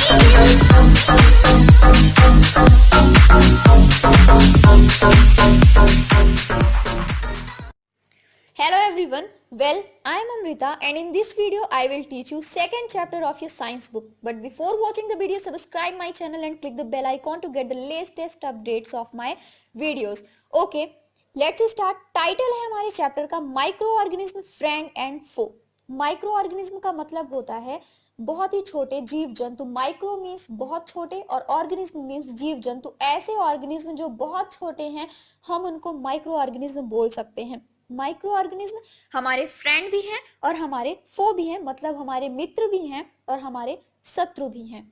Hello everyone, well I am Amrita and in this video I will teach you second chapter of your science book. But before watching the video, subscribe my channel and click the bell icon to get the latest updates of my videos. Okay, let's start. Title है हमारे chapter का microorganism friend and foe. Microorganism का मतलब होता है बहुत ही छोटे जीव जंतु. माइक्रो मीन्स बहुत छोटे और ऑर्गेनिज्म मीन्स जीव जंतु. ऐसे ऑर्गेनिज्म जो बहुत छोटे हैं हम उनको माइक्रो ऑर्गेनिज्म बोल सकते हैं. माइक्रो ऑर्गेनिज्म हमारे फ्रेंड भी हैं और हमारे फो भी हैं, मतलब हमारे मित्र भी हैं और हमारे शत्रु भी हैं.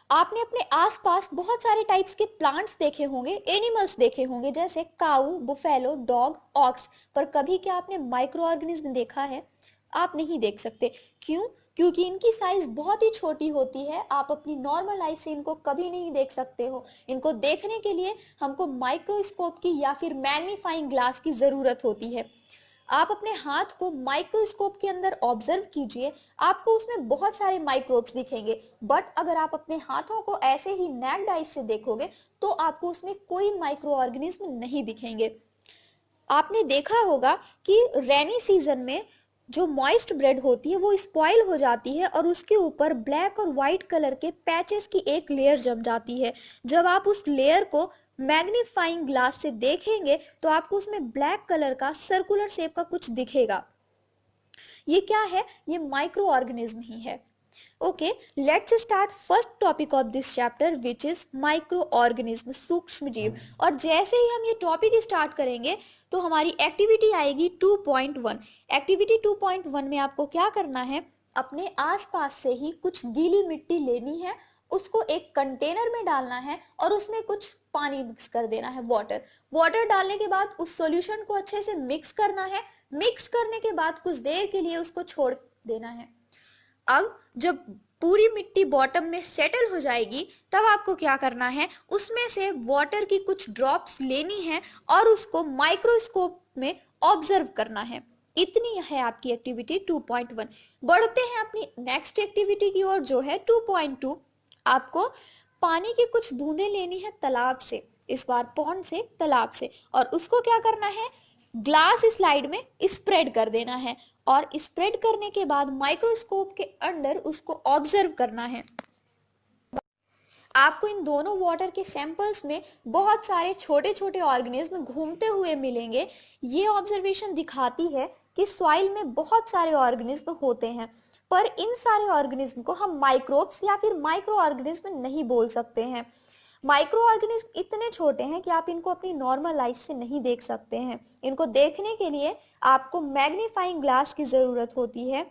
आपने अपने आसपास बहुत सारे टाइप्स के प्लांट्स देखे होंगे, एनिमल्स देखे होंगे जैसे काऊ, बुफेलो, डॉग, ऑक्स, पर कभी क्या आपने माइक्रो ऑर्गेनिज्म देखा है? आप नहीं देख सकते. क्यों? क्योंकि इनकी साइज बहुत ही छोटी होती है. आप अपनी नॉर्मल आई से इनको कभी नहीं देख सकते हो. इनको देखने के लिए हमको माइक्रोस्कोप की या फिर मैग्नीफाइंग ग्लास की जरूरत होती है. आप अपने हाथ को माइक्रोस्कोप के अंदर ऑब्जर्व कीजिए, आपको उसमें बहुत सारे माइक्रोब्स दिखेंगे. बट अगर आप अपने हाथों को ऐसे ही नेक्ड आइज से देखोगे तो आपको उसमें कोई माइक्रो ऑर्गेनिज्म नहीं दिखेंगे. आपने देखा होगा कि रेनी सीजन में जो मॉइस्ट ब्रेड होती है वो स्पॉइल हो जाती है और उसके ऊपर ब्लैक और वाइट कलर के पैचेस की एक लेयर जम जाती है. जब आप उस लेयर को मैग्नीफाइंग ग्लास से देखेंगे तो आपको उसमें ब्लैक कलर का सर्कुलर शेप का कुछ दिखेगा. ये क्या है? ये माइक्रो ऑर्गेनिज्म ही है. Okay, let's start first topic of this chapter which is micro organism, सूक्ष्म जीव. और जैसे ही हम ये टॉपिक स्टार्ट करेंगे तो हमारी एक्टिविटी आएगी 2.1. एक्टिविटी 2.1 में आपको क्या करना है? अपने आसपास से ही कुछ गीली मिट्टी लेनी है, उसको एक कंटेनर में डालना है और उसमें कुछ पानी मिक्स कर देना है, वाटर डालने के बाद उस सॉल्यूशन को अच्छे से मिक्स करना है. मिक्स करने के बाद कुछ देर के लिए उसको छोड़ देना है. अब जब पूरी मिट्टी बॉटम में सेटल हो जाएगी तब आपको क्या करना है? उसमें से वाटर की कुछ ड्रॉप्स लेनी है और उसको माइक्रोस्कोप में ऑब्जर्व करना है. इतनी है आपकी एक्टिविटी 2.1. बढ़ते हैं अपनी नेक्स्ट एक्टिविटी की ओर जो है 2.2. आपको पानी की कुछ बूंदें लेनी है तालाब से, इस बार पॉन्ड से, तालाब से, और उसको क्या करना है? ग्लास स्लाइड में स्प्रेड कर देना है और स्प्रेड करने के बाद माइक्रोस्कोप के अंदर उसको ऑब्जर्व करना है. आपको इन दोनों वाटर के सैंपल्स में बहुत सारे छोटे छोटे ऑर्गेनिज्म घूमते हुए मिलेंगे. ये ऑब्जर्वेशन दिखाती है कि सॉइल में बहुत सारे ऑर्गेनिज्म होते हैं, पर इन सारे ऑर्गेनिज्म को हम माइक्रोब्स या फिर माइक्रो ऑर्गेनिज्म नहीं बोल सकते हैं. माइक्रो ऑर्गेनिज्म इतने छोटे हैं कि आप इनको अपनी नॉर्मल आइज से नहीं देख सकते हैं. इनको देखने के लिए आपको मैग्नीफाइंग ग्लास की जरूरत होती है.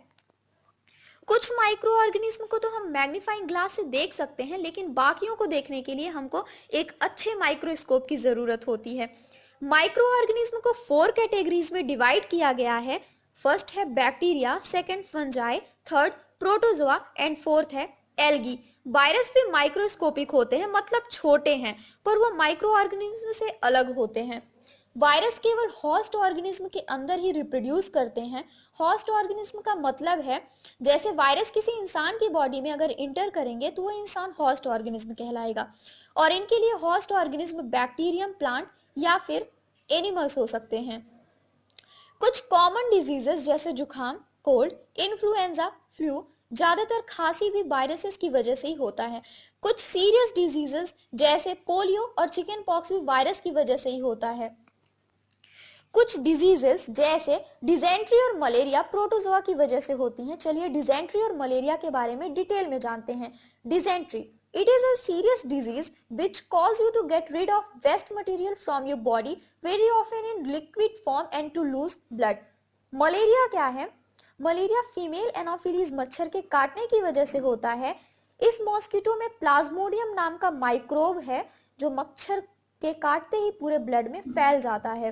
कुछ माइक्रो ऑर्गेनिज्म को तो हम मैग्नीफाइंग ग्लास से देख सकते हैं, लेकिन बाकियों को देखने के लिए हमको एक अच्छे माइक्रोस्कोप की जरूरत होती है. माइक्रो ऑर्गेनिज्म को 4 कैटेगरीज में डिवाइड किया गया है. फर्स्ट है bacteria, second fungi, third protozoa and fourth है एल्गी. वायरस भी माइक्रोस्कोपिक होते हैं, मतलब छोटे हैं, पर वो माइक्रो ऑर्गेनिज्म से अलग होते हैं. वायरस केवल होस्ट ऑर्गेनिज्म के अंदर ही रिप्रोड्यूस करते हैं. होस्ट ऑर्गेनिज्म का मतलब है जैसे वायरस किसी इंसान की बॉडी में अगर इंटर करेंगे तो वो इंसान होस्ट ऑर्गेनिज्म कहलाएगा. और इनके लिए होस्ट ऑर्गेनिज्म बैक्टीरियम, प्लांट या फिर एनिमल्स हो सकते हैं. कुछ कॉमन डिजीजेस जैसे जुखाम, कोल्ड, इन्फ्लुएंजा, फ्लू, ज्यादातर खांसी भी वायरसेस की वजह से ही होता है. कुछ सीरियस डिजीजेस जैसे पोलियो और चिकन पॉक्स भी वायरस की वजह से ही होता है. कुछ डिजीजेस जैसे डिजेंट्री और मलेरिया प्रोटोजोआ की वजह से होती हैं. चलिए डिजेंट्री और मलेरिया के बारे में डिटेल में जानते हैं. Dysentery, it is a serious disease which cause you to get rid of waste material from your body very often in liquid form and to lose blood. Malaria क्या है? Malaria female anopheles मच्छर के काटने की वजह से होता है. इस मॉस्किटो में प्लाज्मोडियम नाम का माइक्रोब है जो मच्छर के काटते ही पूरे ब्लड में फैल जाता है.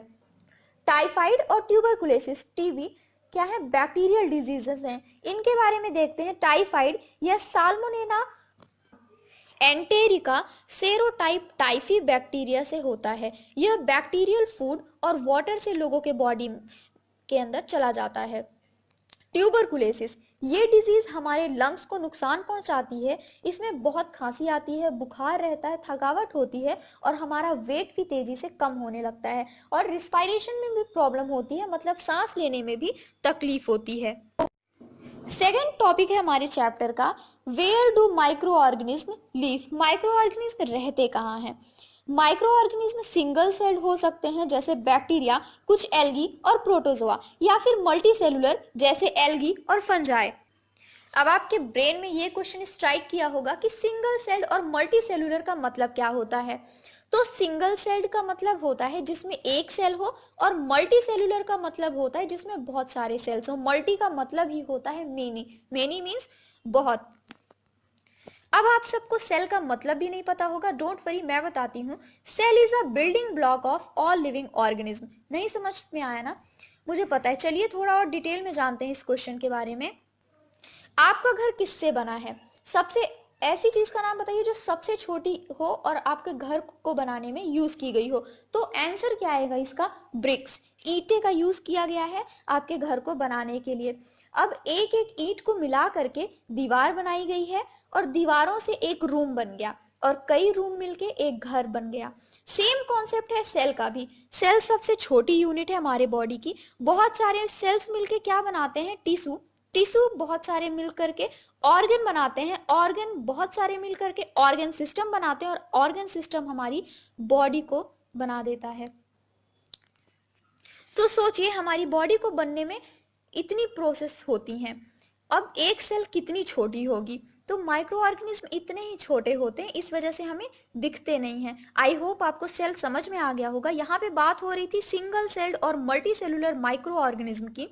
टाइफाइड और ट्यूबरकुलोसिस, टीबी क्या है? बैक्टीरियल डिजीजेस हैं. इनके बारे में देखते हैं. टाइफाइड यह salmonella enterica serotype typhi bacteria से होता है. यह बैक्टीरियल फूड और वाटर से लोगों के बॉडी के अंदर चला जाता है. ट्यूबरकुलोसिस ये डिजीज हमारे लंग्स को नुकसान पहुंचाती है। इसमें बहुत खांसी आती है, बुखार रहता है, थकावट होती है और हमारा वेट भी तेजी से कम होने लगता है और रिस्पायरेशन में भी प्रॉब्लम होती है, मतलब सांस लेने में भी तकलीफ होती है। सेकेंड टॉपिक है हमारे चैप्टर का, where do microorganism live. माइक्रो ऑर्गेनिज्म रहते कहाँ हैं? माइक्रो ऑर्गेनिज्म सिंगल सेल हो सकते हैं जैसे बैक्टीरिया, कुछ एल्गी और प्रोटोजोआ, या फिर मल्टी सेलुलर जैसे एल्गी और फंजाई। अब आपके ब्रेन में ये क्वेश्चन स्ट्राइक किया होगा कि सिंगल सेल्ड और मल्टी सेलुलर का मतलब क्या होता है। तो सिंगल सेल्ड का मतलब होता है जिसमें एक सेल हो, और मल्टी सेलुलर का मतलब होता है जिसमें बहुत सारे सेल्स हो। मल्टी का मतलब ही होता है मेनी, मेनी मीन्स बहुत। अब आप सबको सेल का मतलब भी नहीं पता होगा, डोंट वरी, मैं बताती हूँ। Cell is a building block of all living organism. नहीं समझ में आया ना? मुझे पता है, चलिए थोड़ा और डिटेल में जानते हैं इस क्वेश्चन के बारे में। आपका घर किससे बना है? सबसे ऐसी चीज का नाम बताइए जो सबसे छोटी हो और आपके घर को बनाने में यूज की गई हो। तो आंसर क्या आएगा इसका? ब्रिक्स, ईंटे का यूज किया गया है आपके घर को बनाने के लिए। अब एक एक ईंट को मिला करके दीवार बनाई गई है और दीवारों से एक रूम बन गया और कई रूम मिलके एक घर बन गया। सेम कॉन्सेप्ट है सेल का भी। सेल सबसे छोटी यूनिट है हमारे बॉडी की। बहुत सारे सेल्स मिलके क्या बनाते हैं? टिश्यू। टिश्यू बहुत सारे मिल करके ऑर्गन बनाते हैं। ऑर्गन बहुत सारे मिल करके ऑर्गन सिस्टम बनाते हैं और ऑर्गन सिस्टम हमारी बॉडी को बना देता है। तो सोचिए हमारी बॉडी को बनने में इतनी प्रोसेस होती हैं। अब एक सेल कितनी छोटी होगी? तो माइक्रो ऑर्गेनिज्म इतने ही छोटे होते हैं, इस वजह से हमें दिखते नहीं हैं। आई होप आपको सेल समझ में आ गया होगा। यहाँ पे बात हो रही थी सिंगल सेल्ड और मल्टी सेलुलर माइक्रो ऑर्गेनिज्म की।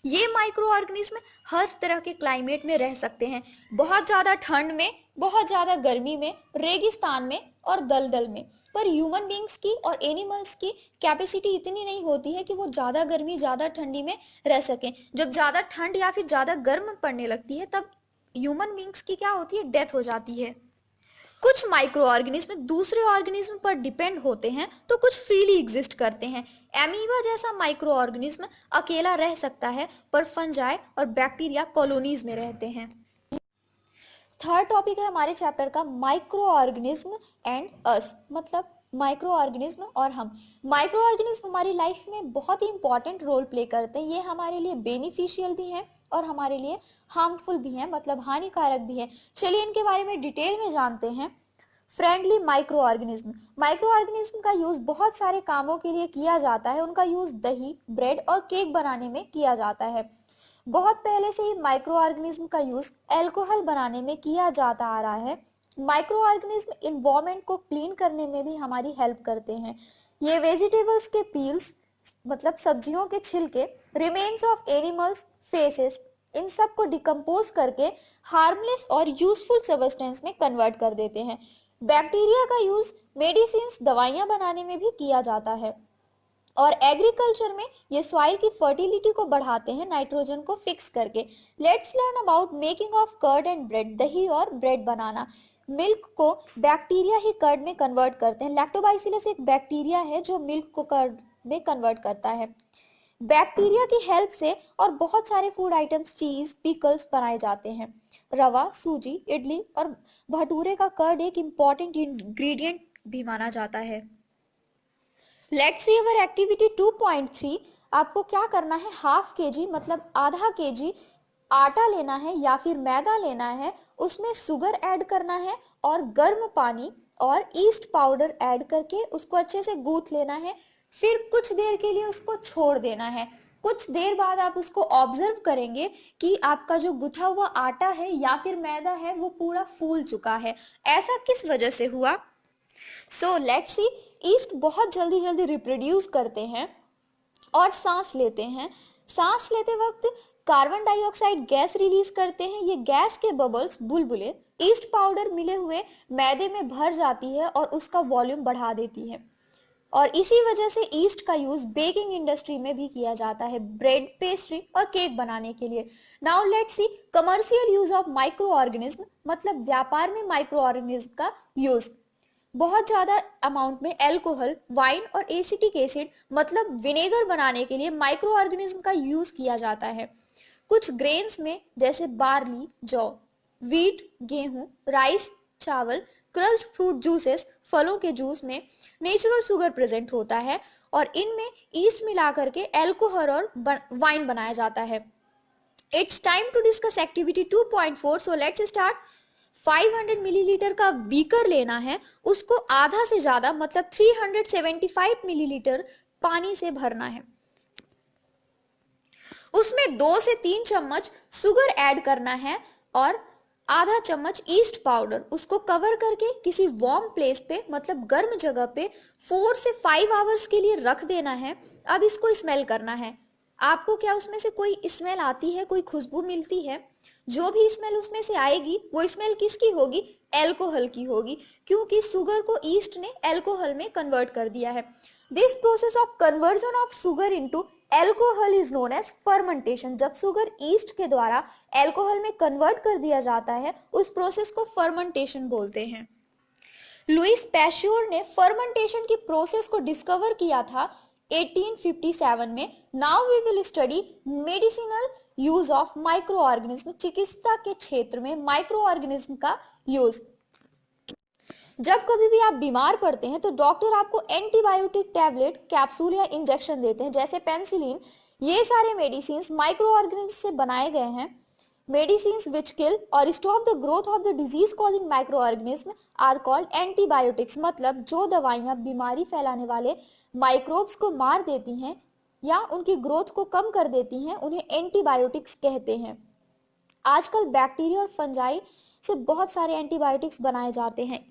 ये माइक्रो ऑर्गेनिज्म हर तरह के क्लाइमेट में रह सकते हैं। बहुत ज़्यादा ठंड में, बहुत ज़्यादा गर्मी में, रेगिस्तान में और दलदल में। पर ह्यूमन बींग्स की और एनिमल्स की कैपेसिटी इतनी नहीं होती है कि वो ज़्यादा गर्मी ज़्यादा ठंडी में रह सकें। जब ज़्यादा ठंड या फिर ज़्यादा गर्म पड़ने लगती है तब ह्यूमन बींग्स की क्या होती है? डेथ हो जाती है। कुछ माइक्रो ऑर्गेनिज्म दूसरे ऑर्गेनिज्म पर डिपेंड होते हैं तो कुछ फ्रीली एग्जिस्ट करते हैं। एमीबा जैसा माइक्रो ऑर्गेनिज्म अकेला रह सकता है, पर फंजाई और बैक्टीरिया कॉलोनीज में रहते हैं। थर्ड टॉपिक है हमारे चैप्टर का, माइक्रो ऑर्गेनिज्म एंड अस, मतलब माइक्रो ऑर्गेनिज्म और हम। माइक्रो ऑर्गेनिज्म हमारी लाइफ में बहुत ही इंपॉर्टेंट रोल प्ले करते हैं। ये हमारे लिए बेनिफिशियल भी हैं और हमारे लिए हार्मफुल भी हैं, मतलब हानिकारक भी हैं। चलिए इनके बारे में डिटेल में जानते हैं। Friendly micro organism. Micro organism का यूज बहुत सारे कामों के लिए किया जाता है। उनका यूज दही, ब्रेड और केक बनाने में किया जाता है। बहुत पहले से ही माइक्रो ऑर्गेनिज्म का यूज अल्कोहल बनाने में किया जाता आ रहा है। माइक्रो ऑर्गेनिज्म इन्वायरमेंट को क्लीन करने में भी हमारी हेल्प करते हैं। ये वेजिटेबल्स के पील्स, मतलब सब्जियों के छिलके, रिमेन्स ऑफ एनिमल्स फेसेस, इन सब को डिकम्पोज करके हार्मलेस और यूजफुल सब्सटेंस में कन्वर्ट कर देते हैं। बैक्टीरिया का यूज मेडिसिन, दवाइयां बनाने में भी किया जाता है। और एग्रीकल्चर में ये सॉइल की फर्टिलिटी को बढ़ाते हैं नाइट्रोजन को फिक्स करके। Let's learn about making of curd and bread. दही और ब्रेड बनाना। मिल्क को बैक्टीरिया ही कर्ड में कन्वर्ट करते हैं। लैक्टोबाइसिलस एक बैक्टीरिया है जो मिल्क को कर्ड में कन्वर्ट करता है। बैक्टीरिया की हेल्प से और बहुत सारे फूड आइटम्स, चीज, पिकल्स बनाए जाते हैं। रवा, सूजी, इडली और भटूरे का कर्ड एक इम्पॉर्टेंट इंग्रेडिएंट भी माना जाता है। Let's see our activity 2.3। आपको क्या करना है? हाफ केजी मतलब आधा केजी आटा लेना है या फिर मैदा लेना है, उसमें शुगर ऐड करना है और गर्म पानी और ईस्ट पाउडर ऐड करके उसको अच्छे से गूंथ लेना है। फिर कुछ देर के लिए उसको छोड़ देना है। कुछ देर बाद आप उसको ऑब्जर्व करेंगे कि आपका जो गुथा हुआ आटा है या फिर मैदा है वो पूरा फूल चुका है। ऐसा किस वजह से हुआ? So let's see. ईस्ट बहुत जल्दी जल्दी रिप्रोड्यूस करते हैं और सांस लेते हैं। सांस लेते वक्त कार्बन डाइऑक्साइड गैस रिलीज करते हैं। ये गैस के बबल्स, बुलबुले, ईस्ट पाउडर मिले हुए मैदे में भर जाती है और उसका वॉल्यूम बढ़ा देती है। और इसी वजह से ईस्ट का यूज बेकिंग इंडस्ट्री में भी किया जाता है, ब्रेड, पेस्ट्री और केक बनाने के लिए। Now let's see commercial use of micro organism, मतलब व्यापार में माइक्रो ऑर्गेनिज्म का यूज। बहुत ज्यादा अमाउंट में अल्कोहल, वाइन और एसिटिक एसिड, मतलब विनेगर बनाने के लिए माइक्रो ऑर्गेनिज्म का यूज किया जाता है। कुछ ग्रेन्स में जैसे बार्ली, जौ, वीट, गेहूं, राइस, चावल, क्रस्ड फ्रूट जूसेस, फलों के जूस में नेचुरल शुगर प्रेजेंट होता है और इनमें ईस्ट मिला करके एल्कोहल और वाइन बनाया जाता है। It's time to discuss activity 2.4, so let's start. 500 millilitre का बीकर लेना है, उसको आधा से ज्यादा मतलब 375 मिलीलीटर पानी से भरना है। उसमें 2 से 3 चम्मच शुगर ऐड करना है और आधा चम्मच ईस्ट पाउडर, उसको कवर करके किसी वार्म प्लेस पे मतलब गर्म जगह पे 4 से 5 आवर्स के लिए रख देना है। अब इसको स्मेल करना है। आपको क्या उसमें से कोई स्मेल आती है, कोई खुशबू मिलती है? जो भी स्मेल उसमें से आएगी वो स्मेल किसकी होगी? एल्कोहल की होगी, क्योंकि शुगर को ईस्ट ने एल्कोहल में कन्वर्ट कर दिया है। This process of conversion of sugar into alcohol is known as fermentation. जब शुगर ईस्ट के द्वारा एल्कोहल में कन्वर्ट कर दिया जाता है उस प्रोसेस को फर्मेंटेशन बोलते हैं। लुइस पैश्योर ने फर्मेंटेशन की प्रोसेस को डिस्कवर किया था 1857 में। Now we will study medicinal use of microorganism. चिकित्सा के क्षेत्र में माइक्रो ऑर्गेनिज्म का यूज। जब कभी भी आप बीमार पड़ते हैं तो डॉक्टर आपको एंटीबायोटिक टैबलेट, कैप्सूल या इंजेक्शन देते हैं, जैसे पेनिसिलिन। ये सारे मेडिसिन माइक्रो ऑर्गेनिज्म से बनाए गए हैं। मेडिसिन विच किल और stop the growth of the disease causing microorganism are called antibiotics. मतलब जो दवाइयां बीमारी फैलाने वाले माइक्रोब्स को मार देती हैं या उनकी ग्रोथ को कम कर देती हैं उन्हें एंटीबायोटिक्स कहते हैं। आजकल बैक्टीरिया और फंजाई से बहुत सारे एंटीबायोटिक्स बनाए जाते हैं।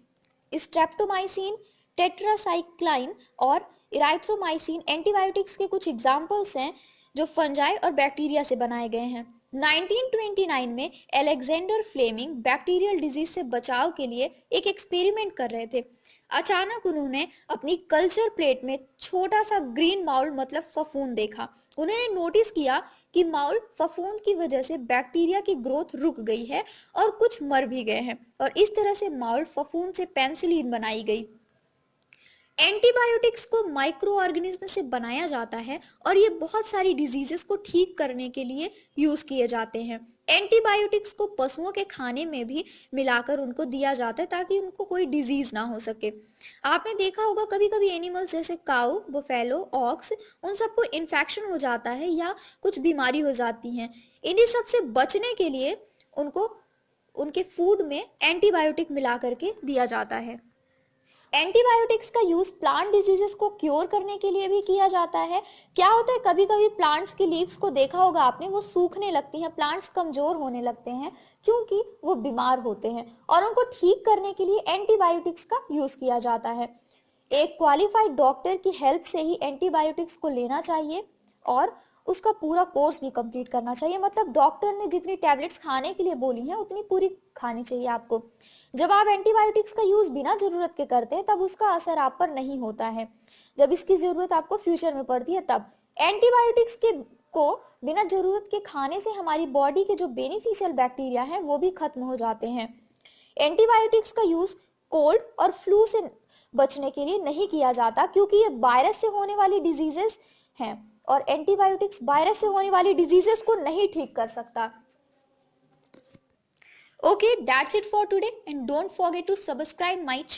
स्ट्रेप्टोमाइसिन, टेट्रासाइक्लाइन और इराइथ्रोमाइसिन एंटीबायोटिक्स के कुछ एग्जाम्पल्स हैं जो फंजाई और बैक्टीरिया से बनाए गए हैं। 1929 में अलेक्जेंडर फ्लेमिंग बैक्टीरियल डिजीज से बचाव के लिए एक एक्सपेरिमेंट कर रहे थे। अचानक उन्होंने अपनी कल्चर प्लेट में छोटा सा ग्रीन माउल मतलब फफूंद देखा। उन्होंने नोटिस किया कि माउल फफूंद की वजह से बैक्टीरिया की ग्रोथ रुक गई है और कुछ मर भी गए हैं और इस तरह से माउल फफूंद से पेनिसिलिन बनाई गई। एंटीबायोटिक्स को माइक्रो ऑर्गेनिज्म से बनाया जाता है और ये बहुत सारी डिजीजेस को ठीक करने के लिए यूज किए जाते हैं। एंटीबायोटिक्स को पशुओं के खाने में भी मिलाकर उनको दिया जाता है ताकि उनको कोई डिजीज ना हो सके। आपने देखा होगा कभी कभी एनिमल्स जैसे काऊ, बफेलो, ऑक्स, उन सबको इन्फेक्शन हो जाता है या कुछ बीमारी हो जाती है। इन्हीं सब से बचने के लिए उनको उनके फूड में एंटीबायोटिक मिला करके दिया जाता है। एंटीबायोटिक्स का यूज प्लांट डिजीजेस को क्योर करने के लिए भी किया जाता है। क्या होता है, कभी कभी प्लांट्स की लीव्स को देखा होगा आपने, वो सूखने लगती हैं, प्लांट्स कमजोर होने लगते हैं क्योंकि वो बीमार होते हैं और उनको ठीक करने के लिए एंटीबायोटिक्स का यूज किया जाता है। एक क्वालिफाइड डॉक्टर की हेल्प से ही एंटीबायोटिक्स को लेना चाहिए और उसका पूरा कोर्स भी कंप्लीट करना चाहिए। मतलब डॉक्टर ने जितनी टैबलेट्स खाने के लिए बोली हैं उतनी पूरी खानी चाहिए आपको। जब आप एंटीबायोटिक्स का यूज बिना जरूरत के करते हैं तब उसका असर आप पर नहीं होता है। जब इसकी जरूरत आपको फ्यूचर में पड़ती है तब। एंटीबायोटिक्स के को बिना जरूरत के खाने से हमारी बॉडी के जो बेनिफिशियल बैक्टीरिया हैं वो भी खत्म हो जाते हैं। एंटीबायोटिक्स का यूज कोल्ड और फ्लू से बचने के लिए नहीं किया जाता क्योंकि ये वायरस से होने वाली डिजीजेस हैं और एंटीबायोटिक्स वायरस से होने वाली डिजीजेस को नहीं ठीक कर सकता। Okay, that's it for today and don't forget to subscribe my channel.